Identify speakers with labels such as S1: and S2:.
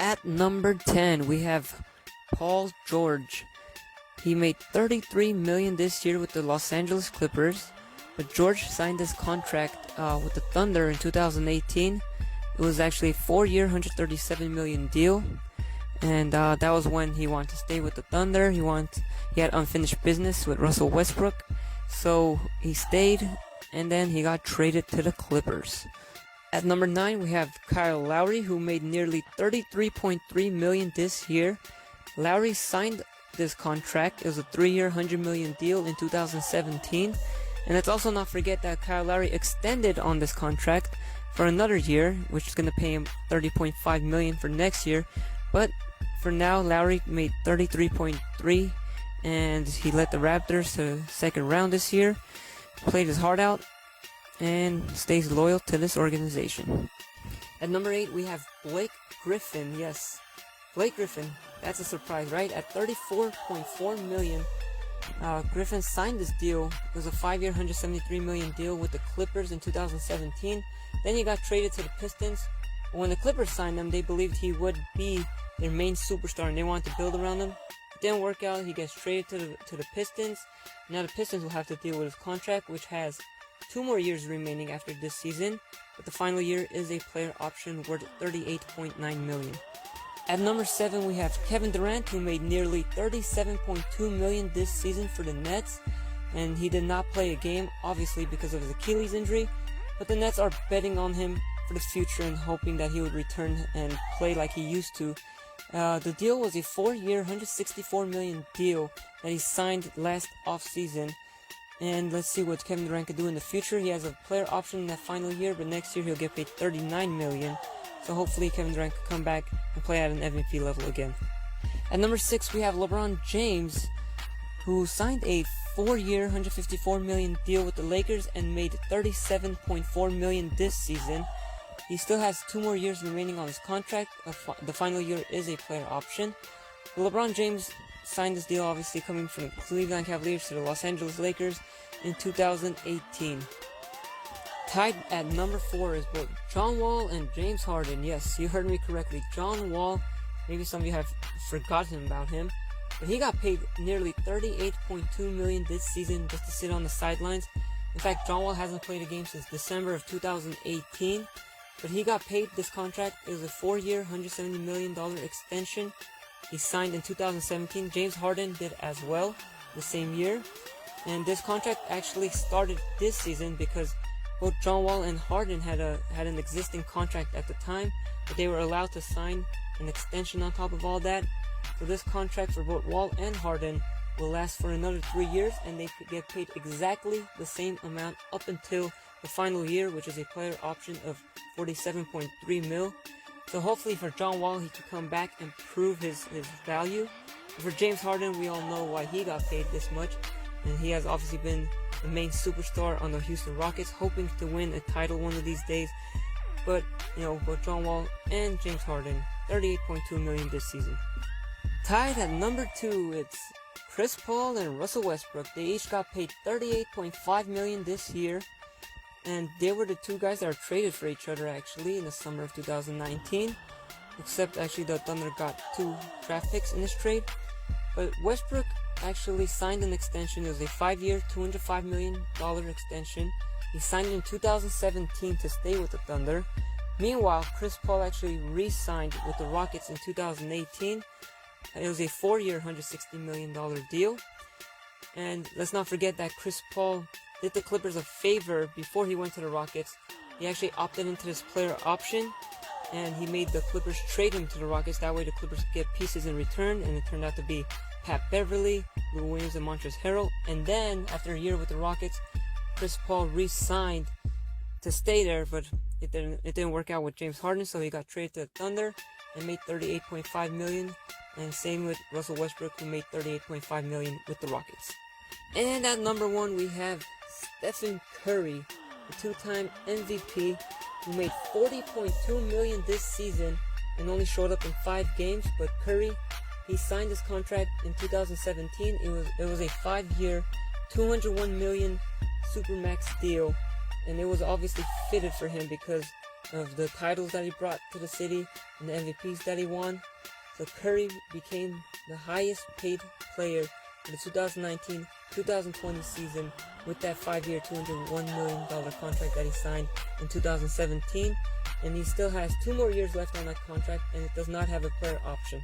S1: At number 10, we have Paul George. He made $33 million this year with the Los Angeles Clippers, but George signed his contract with the Thunder in 2018. It was actually a 4-year, $137 million deal, and that was when he wanted to stay with the Thunder. He had unfinished business with Russell Westbrook, so he stayed, and then he got traded to the Clippers. At number 9, we have Kyle Lowry, who made nearly $33.3 million this year. Lowry signed this contract. It was a 3-year, $100 million deal in 2017. And let's also not forget that Kyle Lowry extended on this contract for another year, which is going to pay him $30.5 million for next year. But for now, Lowry made $33.3, and he led the Raptors to the second round this year. Played his heart out and stays loyal to this organization. At number 8, we have Blake Griffin. Yes, Blake Griffin. That's a surprise, right? At $34.4 million, Griffin signed this deal. It was a 5-year, $173 million deal with the Clippers in 2017. Then he got traded to the Pistons. When the Clippers signed him, they believed he would be their main superstar, and they wanted to build around him. It didn't work out. He gets traded to the Pistons. Now the Pistons will have to deal with his contract, which has 2 more years remaining after this season, but the final year is a player option worth $38.9 million. At number 7, we have Kevin Durant, who made nearly $37.2 million this season for the Nets, and he did not play a game, obviously because of his Achilles injury, but the Nets are betting on him for the future and hoping that he would return and play like he used to. The deal was a 4-year, $164 million deal that he signed last offseason. And let's see what Kevin Durant could do in the future. He has a player option in that final year, but next year he'll get paid $39 million. So hopefully Kevin Durant can come back and play at an MVP level again. At number 6, we have LeBron James, who signed a 4-year, $154 million deal with the Lakers and made $37.4 million this season. He still has 2 more years remaining on his contract. The final year is a player option. LeBron James signed this deal, obviously coming from the Cleveland Cavaliers to the Los Angeles Lakers in 2018. Tied at number 4 is both John Wall and James Harden. Yes, you heard me correctly. John Wall, maybe some of you have forgotten about him, but he got paid nearly $38.2 million this season just to sit on the sidelines. In fact, John Wall hasn't played a game since December of 2018, but he got paid this contract. It was a 4-year, $170 million extension. He signed in 2017. James Harden did as well the same year. And this contract actually started this season because both John Wall and Harden had an existing contract at the time, but they were allowed to sign an extension on top of all that. So this contract for both Wall and Harden will last for another 3 years, and they get paid exactly the same amount up until the final year, which is a player option of $47.3 million. So hopefully for John Wall, he can come back and prove his value. For James Harden, we all know why he got paid this much, and he has obviously been the main superstar on the Houston Rockets, hoping to win a title one of these days. But, both John Wall and James Harden, $38.2 million this season. Tied at number 2, it's Chris Paul and Russell Westbrook. They each got paid $38.5 million this year. And they were the 2 guys that are traded for each other actually in the summer of 2019. Except actually the Thunder got 2 draft picks in this trade. But Westbrook actually signed an extension. It was a 5-year, $205 million extension. He signed it in 2017 to stay with the Thunder. Meanwhile, Chris Paul actually re-signed with the Rockets in 2018. It was a 4-year, $160 million deal. And let's not forget that Chris Paul did the Clippers a favor before he went to the Rockets. He actually opted into this player option, and he made the Clippers trade him to the Rockets. That way the Clippers could get pieces in return, and it turned out to be Pat Beverly, Lou Williams, and Montrezl Harrell. And then, after a year with the Rockets, Chris Paul re-signed to stay there, but it didn't work out with James Harden, so he got traded to the Thunder and made $38.5 million. And same with Russell Westbrook, who made $38.5 million with the Rockets. And at number 1, we have Stephen Curry, the 2-time MVP, who made $40.2 million this season and only showed up in 5 games. But Curry, he signed his contract in 2017. It was a 5-year, $201 million Supermax deal, and it was obviously fitted for him because of the titles that he brought to the city and the MVPs that he won. So Curry became the highest paid player for the 2019-2020 season with that 5-year, $201 million contract that he signed in 2017. And he still has 2 more years left on that contract, and it does not have a player option.